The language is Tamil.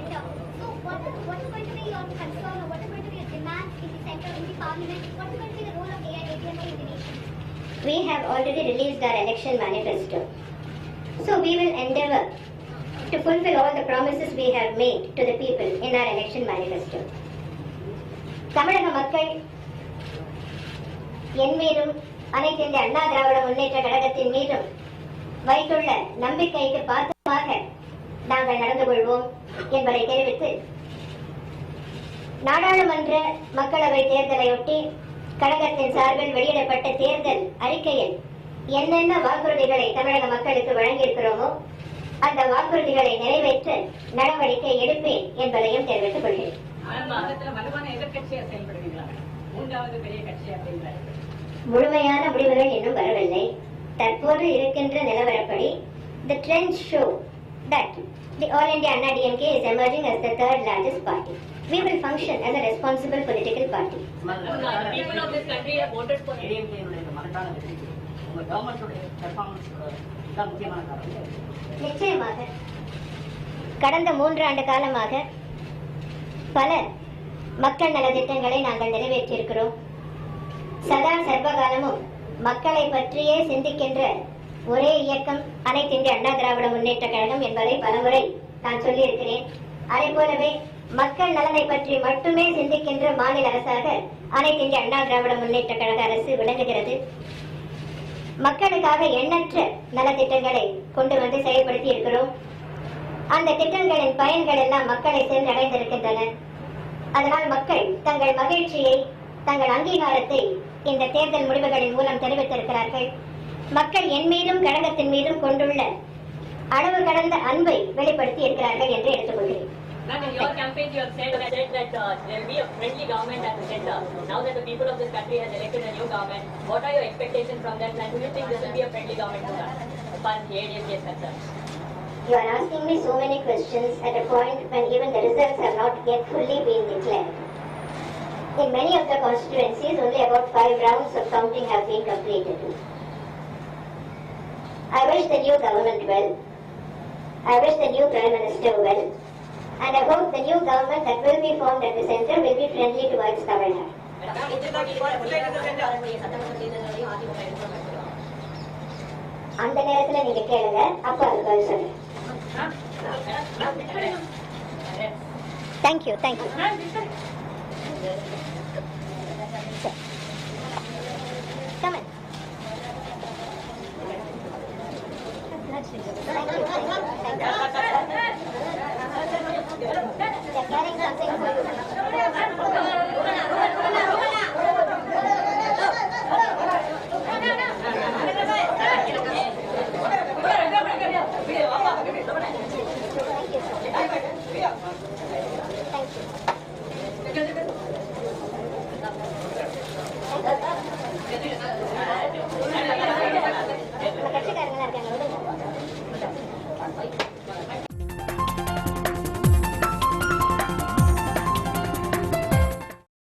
center. So what is going to be your concern or what is going to be your demands in the center, in the parliament? What is going to be the role of AIADMK in the nation? We have already released our election manifesto. So we will endeavour to fulfill all the promises we have made to the people in our election manifesto. தமிழக மக்கள் என் மீதும் அனைத்து இந்திய அண்ணா திராவிட முன்னேற்ற கழகத்தின் மீதும் வைத்துள்ள நம்பிக்கைக்கு பாத்திரமாக நாங்கள் நடந்து கொள்வோம் என்பதை தெரிவித்து, நாடாளுமன்ற மக்களவை தேர்தலையொட்டி கழகத்தின் சார்பில் வெளியிடப்பட்ட தேர்தல் அறிக்கையில் என்னென்ன வாக்குறுதிகளை தமிழக மக்களுக்கு வழங்கியிருக்கிறோமோ அந்த வாக்குறுதிகளை நிறைவேற்ற நடவடிக்கை எடுப்பேன் என்பதையும் தெரிவித்துக் கொள்கிறேன். முழுமையான முடிவுகள் இன்னும் வரவில்லை. தற்போது இருக்கின்ற நிலவரப்படி the trends show that the All India Anna DMK is emerging as the third largest party. We will function as a responsible political party. People of this country have voted for ADMK. நிச்சயமாக கடந்த 3 ஆண்டு காலமாக பல மக்கள் நல திட்டங்களை நாங்கள் நிறைவேற்றியிருக்கிறோம். சதா சர்வகாலமும் மக்களை பற்றியே சிந்திக்கின்ற ஒரே இயக்கம் அனைத்து இந்திய அண்ணா திராவிட முன்னேற்ற கழகம் என்பதை பலமுறை நான் சொல்லியிருக்கிறேன். அதே போலவே மக்கள் நலனை பற்றி மட்டுமே சிந்திக்கின்ற மாநில அரசாக அனைத்து இந்திய அண்ணா திராவிட முன்னேற்ற கழக அரசு விளங்குகிறது. மக்களுக்காக எண்ணற்ற நலத்திட்டங்களை கொண்டு வந்து செயல்படுத்தி இருக்கிறோம். அந்த திட்டங்களின் பயன்கள் எல்லாம் மக்களை சென்றடைந்திருக்கின்றன. அதனால் மக்கள் தங்கள் மகிழ்ச்சியை, தங்கள் அங்கீகாரத்தை இந்த தேர்தல் முடிவுகளின் மூலம் தெரிவித்திருக்கிறார்கள். மக்கள் என் மீதும் கழகத்தின் மீதும் கொண்டுள்ள அளவு கடந்த அன்பை வெளிப்படுத்தி இருக்கிறார்கள் என்று எடுத்துக்கொள்கிறேன். In your campaign, you have said that there will be a friendly government at the center. Now that the people of this country has elected a new government, what are your expectations from that? And do you think there will be a friendly government to that, as far as the ADMK is concerned? You are asking me so many questions at a point when even the results have not yet fully been declared. In many of the constituencies, only about 5 rounds of counting have been completed. I wish the new government well. I wish the new Prime Minister well. And I hope the new government that will be formed at the center will be friendly towards Tamil Nadu. அந்த நேரத்துல நீங்க கேளுங்க, அப்ப அது பதில் சொல்லுங்க. Thank you.